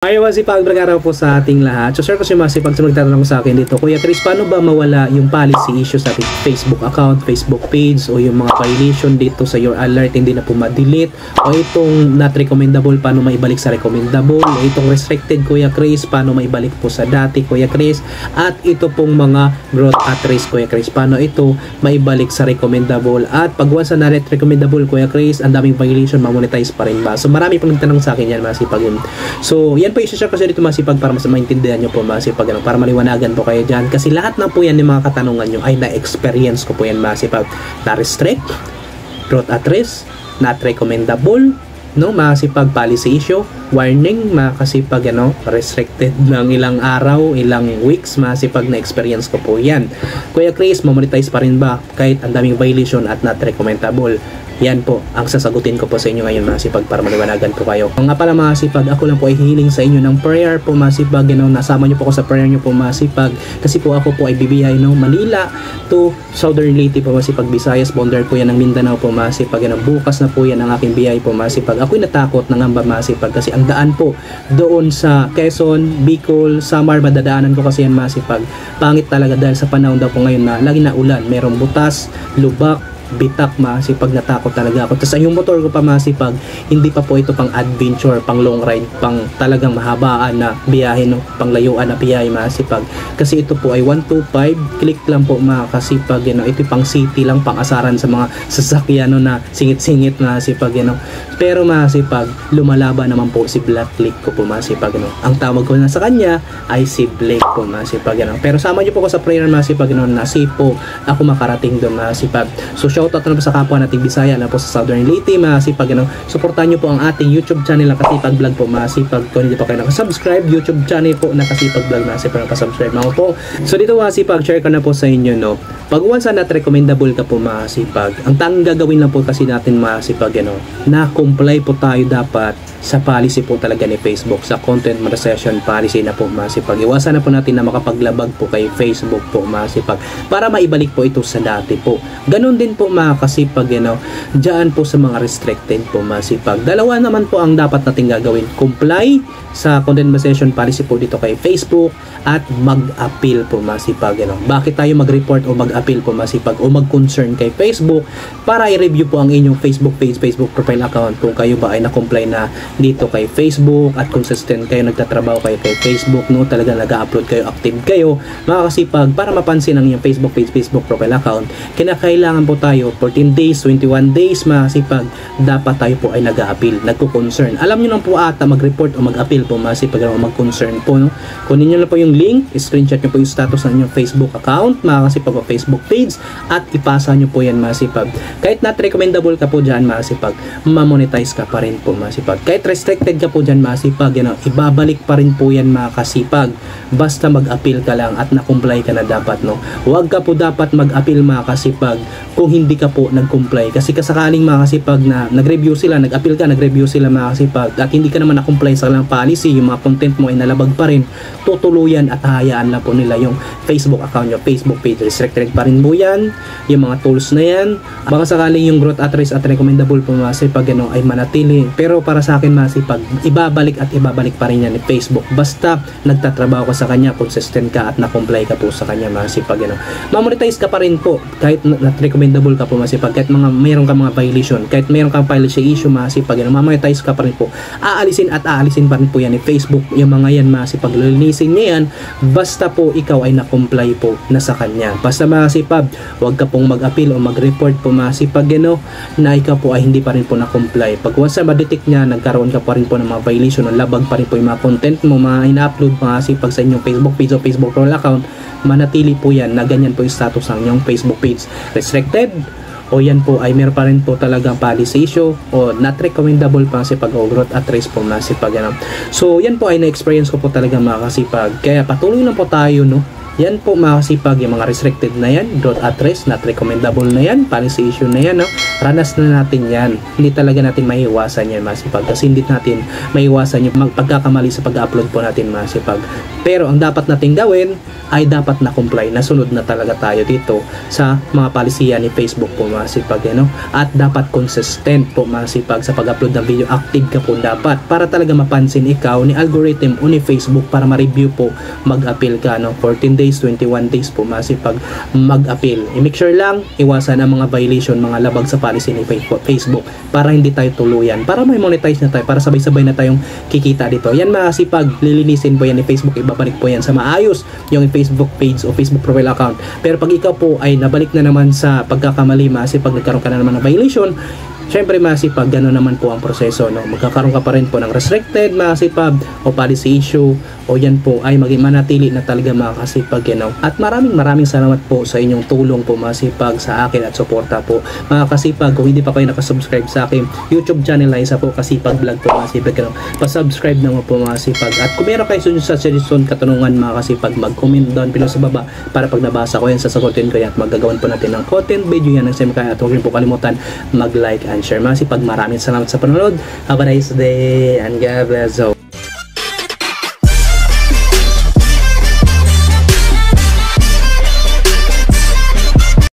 Ayaw masipag araw po sa ating lahat. So, sir, kasi masipag sa magtatanong sa akin dito, Kuya Chris, paano ba mawala yung policy issue sa ating Facebook account, Facebook page, o yung mga violation dito sa your alert, hindi na po ma-delete, o itong not recommendable, paano maibalik sa recommendable, o itong restricted, Kuya Chris, paano maibalik po sa dati, Kuya Chris, at ito pong mga growth at risk, Kuya Chris, paano ito maibalik sa recommendable, at pag once na recommendable, Kuya Chris, ang daming violation, ma-monetize pa rin ba? So, marami pong nagtanong sa akin yan, masipag yun. So, yan po i-share ko sa dito masipag para mas maintindihan nyo po masipag, para maliwanagan po kayo dyan, kasi lahat na po yan yung mga katanungan nyo ay na-experience ko po yan masipag, na-restrict, growth at risk, not recommendable, no, masipag policy issue, warning, makasipag restricted ng ilang araw, ilang weeks, masipag na experience ko po yan. Kuya Chris, mamonetize pa rin ba kahit ang daming violation at not recommendable? Yan po ang sasagutin ko po sa inyo ngayon masipag, para maliwanagan po kayo. Nga pala masipag, ako lang po ay hihiling sa inyo ng prayer po masipag, nasama nyo po ako sa prayer nyo po masipag, kasi po ako po ay bibiyahe Manila to Southern Leyte po masipag, Visayas, bondar po yan ng Mindanao po masipag, bukas na po yan ang aking biyahe po masipag. Ako'y natakot, nangamba masipag, kasi ang daan po doon sa Quezon, Bicol, Samar, madadaanan ko kasi yan masipag. Pangit talaga dahil sa panahon daw po ngayon na lagi na ulan, merong butas, lubak, bitak, masipag, natakot talaga ako. Tapos yung motor ko pa masipag, hindi pa po ito pang adventure, pang long ride, pang talagang mahabaan na biyahe, pang layuan na biyahe masipag, kasi ito po ay 125 click lang po makasipag, ito pang city lang, pang asaran sa mga sasakyan na singit-singit masipag, pero masipag, lumalaban naman po si Black Click ko po masipag, ang tawag ko na sa kanya ay si Blake po masipag, pero sama nyo po ko sa prayer masipag, na safe po ako makarating doon masipag. So shoutout na po sa kapwa nating Bisaya na po sa Southern Leyte masipag, suportahan nyo po ang ating YouTube channel na Kasipag Vlog po masipag. Kung hindi pa kayo nakasubscribe, YouTube channel po na Kasipag Vlog masipag, nakasubscribe mo po. So dito masipag, share ko na po sa inyo, pag once na not recommendable ka po masipag, ang tanging gagawin lang po kasi natin masipag, na comply po tayo dapat sa policy po talaga ni Facebook, sa content moderation policy na po masipag. Iwasan na po natin na makapaglabag po kay Facebook po masipag, para maibalik po ito sa dati po. Ganon din po makasipag, dyan po sa mga restricted po masipag. Dalawa naman po ang dapat natin gagawin: comply sa content moderation policy po dito kay Facebook, at mag-appeal po masipag. Bakit tayo mag-report o mag-appeal po masipag, o mag-concern kay Facebook, para i-review po ang inyong Facebook page, Facebook profile account, kung kayo ba ay na-comply na dito kay Facebook, at consistent kayo, nagtatrabaho kayo kay Facebook, talagang nag-upload kayo, active kayo makakasipag, para mapansin ang inyong Facebook page, Facebook profile account. Kinakailangan po tayo 14 days, 21 days masipag, dapat tayo po ay nag-appeal, nagko-concern. Alam nyo lang po ata mag-report o mag-appeal po masipag, o mag-concern po, kunin nyo lang po yung link, screenshot nyo po yung status ng inyong Facebook account makakasipag, o Facebook page, at ipasa nyo po yan masipag. Kahit not recommendable ka po dyan masipag, ma-monetize ka pa rin po masipag. Kahit restricted ka po dyan masipag, ibabalik pa rin po yan makasipag, basta mag-appeal ka lang at na-comply ka na dapat, huwag ka po dapat mag-appeal makasipag kung hindi ka po nag-comply, kasi kasakaling makasipag na nag-review sila, nag-appeal ka, nag-review sila makasipag, at hindi ka naman na-comply sa kanilang policy, yung mga content mo ay nalabag pa rin, tutuluyan at hayaan na po nila yung Facebook account, yung Facebook page, restricted pa rin po yan, yung mga tools na yan. Baka sakaling yung growth at risk at recommendable po masipag, ay manatili, pero para sa akin masipag, ibabalik at ibabalik pa rin yan ni Facebook, basta nagtatrabaho ka sa kanya, consistent ka, at na-comply ka po sa kanya masipag, ma-monetize ka pa rin po kahit not recommendable ka po masipag, kahit mayroon ka mga violation, kahit mayroon kang policy issue masipag, ma-monetize ka pa rin po, aalisin pa rin po yan ni Facebook, yung mga yan masipag, lilinisin niya yan, basta po ikaw ay na-comply po na sa kanya. Basta masipag, huwag ka pong mag-appeal o mag-report po masipag, na ikaw po ay hindi pa rin po na-comply. Pag once na ma-detect niya, nagkaroon ka pa rin po ng mga violation, o labag pa rin po yung mga content mo, mga ina-upload masipag sa inyong Facebook page o Facebook profile account, manatili po yan na ganyan po yung status ng inyong Facebook page, restricted, o yan po ay meron pa rin po talagang policy issue, o not recommendable pa masipag, o growth at risk po masipag. So yan po ay na-experience ko po talaga makasipag, kaya patuloy lang po tayo Yan po mga kasipag, yung mga restricted na yan, growth at risk, not recommendable na yan, policy issue na yan, no? Ranas na natin yan. Hindi talaga natin maiiwasan yan mga kasipag, kasi hindi natin maiiwasan yung pagkakamali sa pag-upload po natin mga kasipag. Pero ang dapat natin gawin ay dapat na comply, nasunod na talaga tayo dito sa mga palisiya ni Facebook po mga kasipag, no? At dapat consistent po mga kasipag sa pag-upload ng video, active ka po dapat para talaga mapansin ikaw ni algorithm o ni Facebook para ma-review po, mag-appeal ka, no? 14 days, 21 days po masipag mag-appeal. I-make sure lang iwasan ang mga violation, mga labag sa policy ni Facebook para hindi tayo tuluyan, para may monetize na tayo, para sabay-sabay na tayong kikita dito. Yan masipag, lilinisin po yan ni Facebook, ibabalik po yan sa maayos yung Facebook page o Facebook profile account. Pero pag ikaw po ay nabalik na naman sa pagkakamali, masipag nagkaroon ka na naman ng violation, syempre masipag, gano'n naman po ang proseso, no? Magkakaroon ka pa rin po ng restricted masipag o policy issue, o yan po ay maging manatili na talaga mga kasipag, you know? At maraming salamat po sa inyong tulong po masipag sa akin at suporta po mga kasipag. Kung hindi pa kayo nakasubscribe sa akin YouTube channel na isa po, Kasipag Vlog po masipag, you know? Pasubscribe naman po mga kasipag. At kung meron kayo sa suggestion, katanungan mga kasipag, mag-comment down below sa baba para pag nabasa ko yan, sasagutin ko yan at magagawan po natin ng content video yan ng Semkay. At huwag rin po kalimutan mag-like and share. Masipag, maraming salamat sa panonood. Have a nice day and God bless you.